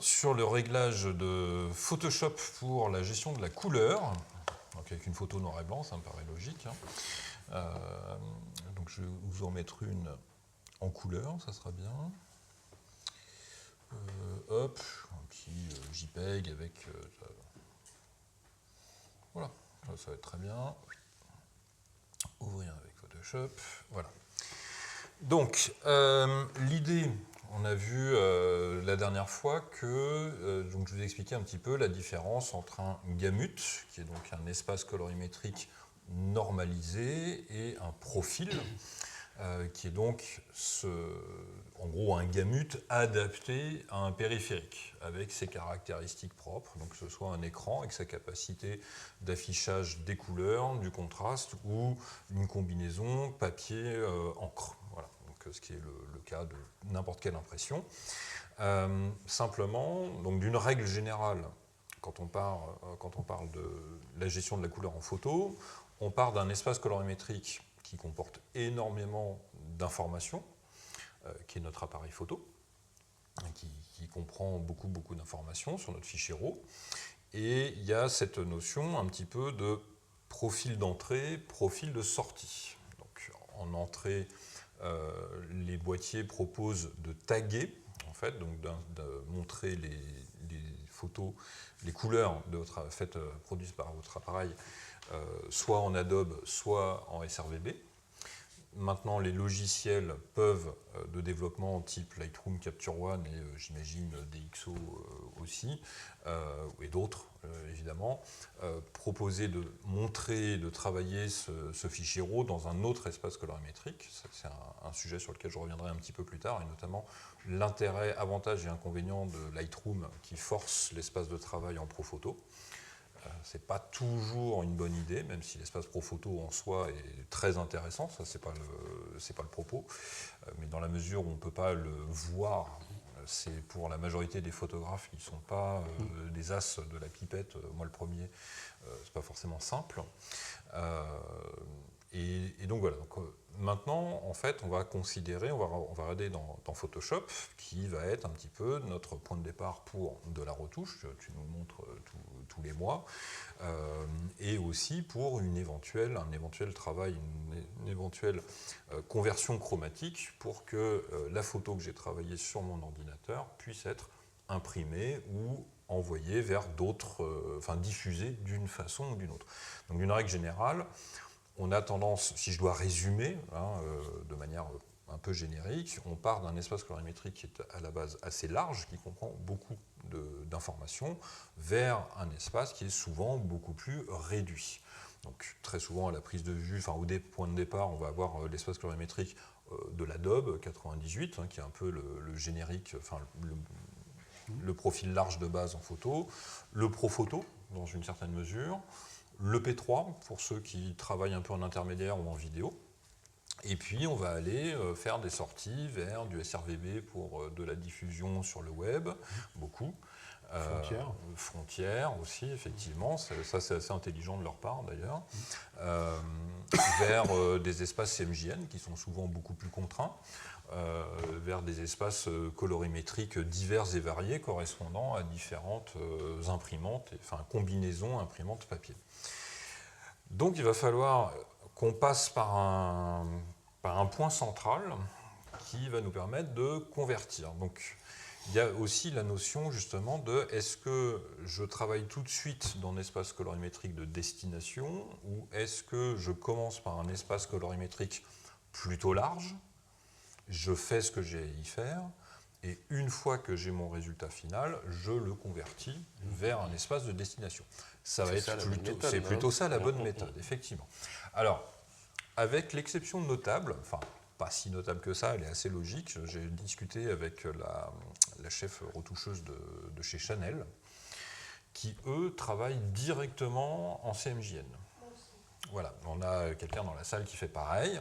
sur le réglage de Photoshop pour la gestion de la couleur. Donc avec une photo noir et blanc, ça me paraît logique. Donc je vais vous en mettre une en couleur, ça sera bien. Hop, un petit JPEG avec... voilà, ça va être très bien. Ouvrir avec Photoshop, voilà. Donc, l'idée, on a vu la dernière fois que, donc je vous ai expliqué un petit peu la différence entre un gamut, qui est donc un espace colorimétrique normalisé, et un profil, qui est donc en gros un gamut adapté à un périphérique, avec ses caractéristiques propres, donc que ce soit un écran avec sa capacité d'affichage des couleurs, du contraste, ou une combinaison papier-encre. Voilà, donc, ce qui est le cas de n'importe quelle impression. Simplement, donc d'une règle générale, quand on parle de la gestion de la couleur en photo, on part d'un espace colorimétrique qui comporte énormément d'informations, qui est notre appareil photo, qui comprend beaucoup d'informations sur notre fichier RAW. Et il y a cette notion un petit peu de profil d'entrée, profil de sortie. Donc, en entrée, les boîtiers proposent de taguer, en fait, donc de montrer les photos, les couleurs produites par votre appareil, soit en Adobe, soit en SRVB. Maintenant, les logiciels de développement type Lightroom, Capture One et j'imagine DxO aussi, et d'autres évidemment, proposer de montrer, de travailler ce fichier RAW dans un autre espace colorimétrique. C'est un sujet sur lequel je reviendrai un petit peu plus tard, et notamment l'intérêt, avantage et inconvénient de Lightroom qui force l'espace de travail en ProPhoto. Ce n'est pas toujours une bonne idée, même si l'espace ProPhoto en soi est très intéressant, ça c'est pas le propos, mais dans la mesure où on ne peut pas le voir, c'est pour la majorité des photographes qui ne sont pas des as de la pipette, moi le premier, c'est pas forcément simple. Et donc voilà, maintenant en fait on va considérer, on va regarder dans Photoshop qui va être un petit peu notre point de départ pour de la retouche, tu nous montres tous les mois, et aussi pour un éventuel travail, une éventuelle conversion chromatique pour que la photo que j'ai travaillée sur mon ordinateur puisse être imprimée ou envoyée vers d'autres, enfin diffusée d'une façon ou d'une autre. Donc d'une règle générale, on a tendance, si je dois résumer de manière un peu générique, on part d'un espace colorimétrique qui est à la base assez large, qui comprend beaucoup d'informations, vers un espace qui est souvent beaucoup plus réduit. Donc très souvent à la prise de vue, enfin au point de départ, on va avoir l'espace colorimétrique de l'Adobe 98, qui est un peu le générique, enfin le profil large de base en photo, le ProPhoto dans une certaine mesure, le P3 pour ceux qui travaillent un peu en intermédiaire ou en vidéo, et puis on va aller faire des sorties vers du SRVB pour de la diffusion sur le web, beaucoup. Frontières aussi, effectivement, ça c'est assez intelligent de leur part d'ailleurs, vers des espaces CMJN qui sont souvent beaucoup plus contraints, vers des espaces colorimétriques divers et variés correspondant à différentes imprimantes, enfin combinaisons imprimantes papier. Donc il va falloir qu'on passe par un point central qui va nous permettre de convertir. Donc il y a aussi la notion justement de est-ce que je travaille tout de suite dans l'espace colorimétrique de destination ou est-ce que je commence par un espace colorimétrique plutôt large, je fais ce que j'ai à y faire, et une fois que j'ai mon résultat final, je le convertis vers un espace de destination. C'est plutôt ça la bonne méthode, effectivement. Alors, avec l'exception notable, enfin pas si notable que ça, elle est assez logique, j'ai discuté avec la chef retoucheuse de chez Chanel, qui eux travaillent directement en CMJN. Voilà, on a quelqu'un dans la salle qui fait pareil.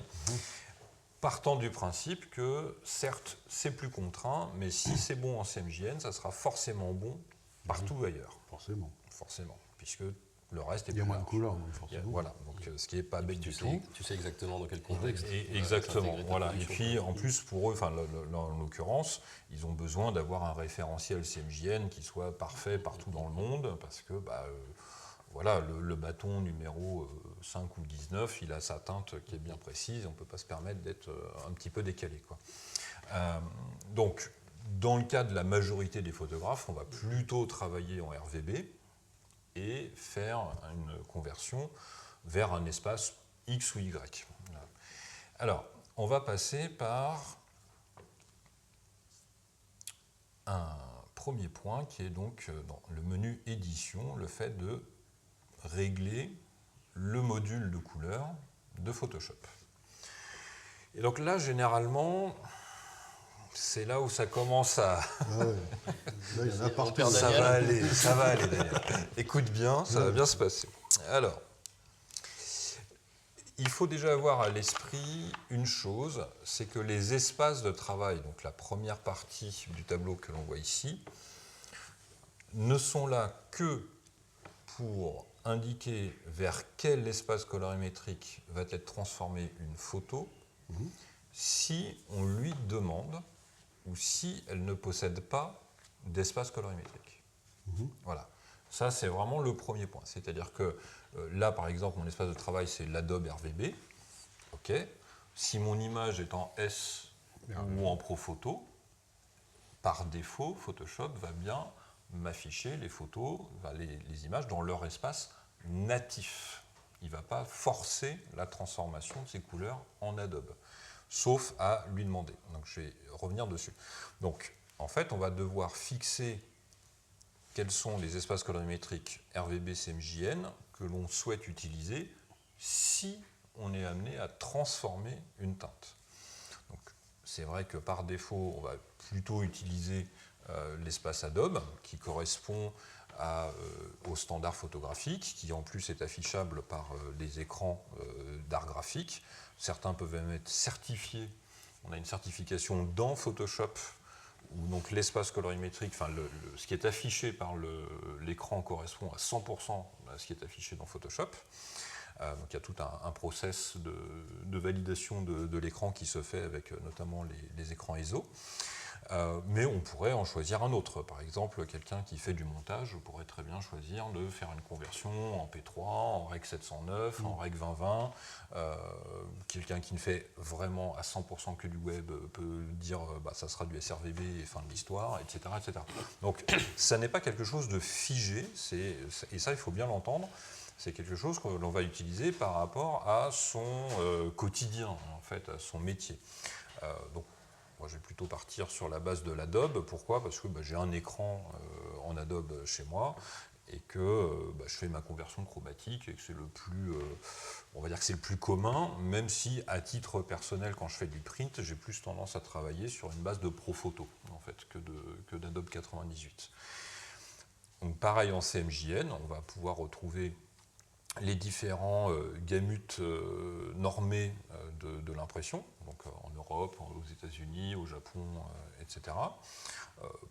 Partant du principe que, certes, c'est plus contraint, mais si c'est bon en CMJN, ça sera forcément bon partout ailleurs. Forcément. Forcément, puisque Le reste est Il y a plus moins de large. couleurs, donc forcément. Voilà, donc ce qui n'est pas bête du tout. Tu sais exactement dans quel contexte. Exactement, s'intégrer ta voilà. Et production, puis quoi. en plus pour eux, enfin en l'occurrence, ils ont besoin d'avoir un référentiel CMJN qui soit parfait partout dans le monde, parce que voilà, le bâton numéro 5 ou 19, il a sa teinte qui est bien précise, on ne peut pas se permettre d'être un petit peu décalé, quoi. Donc, dans le cas de la majorité des photographes, on va plutôt travailler en RVB et faire une conversion vers un espace X ou Y. Alors, on va passer par un premier point qui est donc dans le menu édition, le fait de régler le module de couleur de Photoshop. Et donc là, généralement, c'est là où ça commence à... Ouais. Là, il y en a partout. Ça va aller, Daniel. Écoute bien, ça va bien se passer. Alors, il faut déjà avoir à l'esprit une chose, c'est que les espaces de travail, donc la première partie du tableau que l'on voit ici, ne sont là que pour indiquer vers quel espace colorimétrique va être transformée une photo si on lui demande ou si elle ne possède pas d'espace colorimétrique. Voilà. Ça, c'est vraiment le premier point. C'est-à-dire que là, par exemple, mon espace de travail, c'est l'Adobe RVB. OK. Si mon image est en S ou en ProPhoto, par défaut, Photoshop va bien m'afficher les photos, les images dans leur espace natif. Il ne va pas forcer la transformation de ces couleurs en Adobe, sauf à lui demander. Donc, je vais revenir dessus. Donc, en fait, on va devoir fixer quels sont les espaces colorimétriques RVB CMJN que l'on souhaite utiliser si on est amené à transformer une teinte. Donc, c'est vrai que par défaut, on va plutôt utiliser l'espace Adobe qui correspond au standard photographique, qui en plus est affichable par les écrans d'art graphique. Certains peuvent même être certifiés. On a une certification dans Photoshop où donc l'espace colorimétrique, enfin ce qui est affiché par l'écran correspond à 100% à ce qui est affiché dans Photoshop. Donc il y a tout un process de validation de l'écran qui se fait avec notamment les écrans ISO. Mais on pourrait en choisir un autre. Par exemple, quelqu'un qui fait du montage pourrait très bien choisir de faire une conversion en P3, en Rec 709, en Rec 2020. Quelqu'un qui ne fait vraiment à 100% que du web peut dire ça sera du SRVB et fin de l'histoire, etc., etc. Donc ça n'est pas quelque chose de figé, et ça il faut bien l'entendre. C'est quelque chose que l'on va utiliser par rapport à son quotidien, en fait, à son métier. Donc, moi, je vais plutôt partir sur la base de l'Adobe. Pourquoi ? Parce que j'ai un écran en Adobe chez moi et que je fais ma conversion chromatique et que c'est le plus, on va dire que c'est le plus commun, même si à titre personnel, quand je fais du print, j'ai plus tendance à travailler sur une base de ProPhoto en fait que d'Adobe 98. Donc, pareil en CMJN, on va pouvoir retrouver les différents gamutes normés de l'impression, donc en Europe, aux États-Unis, au Japon, etc.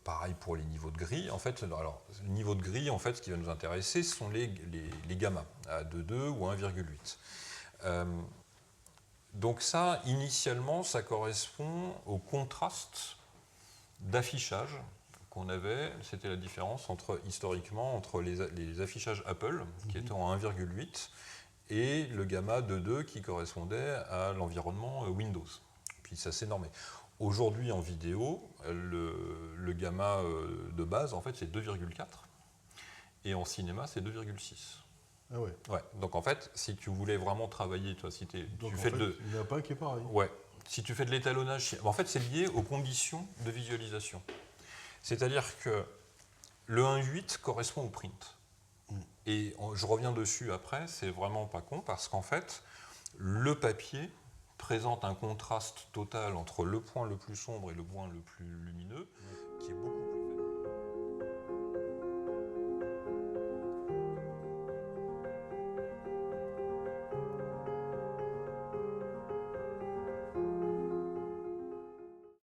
Pareil pour les niveaux de gris. En fait, alors, le niveau de gris, en fait, ce qui va nous intéresser, ce sont les gammas à 2,2 ou 1,8. Donc ça, initialement, ça correspond au contraste d'affichage qu'on avait. C'était la différence historiquement entre les affichages Apple, qui étaient en 1,8, et le gamma 2,2 qui correspondait à l'environnement Windows. Puis ça s'est normé. Aujourd'hui, en vidéo, le gamma de base, en fait, c'est 2,4, et en cinéma, c'est 2,6. Ah ouais. Ouais. Donc en fait, si tu voulais vraiment travailler, toi, si tu fais il n'y a pas un qui est pareil. Ouais. Si tu fais de l'étalonnage, en fait, c'est lié aux conditions de visualisation. C'est-à-dire que le 1.8 correspond au print. Et je reviens dessus après, c'est vraiment pas con, parce qu'en fait, le papier présente un contraste total entre le point le plus sombre et le point le plus lumineux, qui est beaucoup plus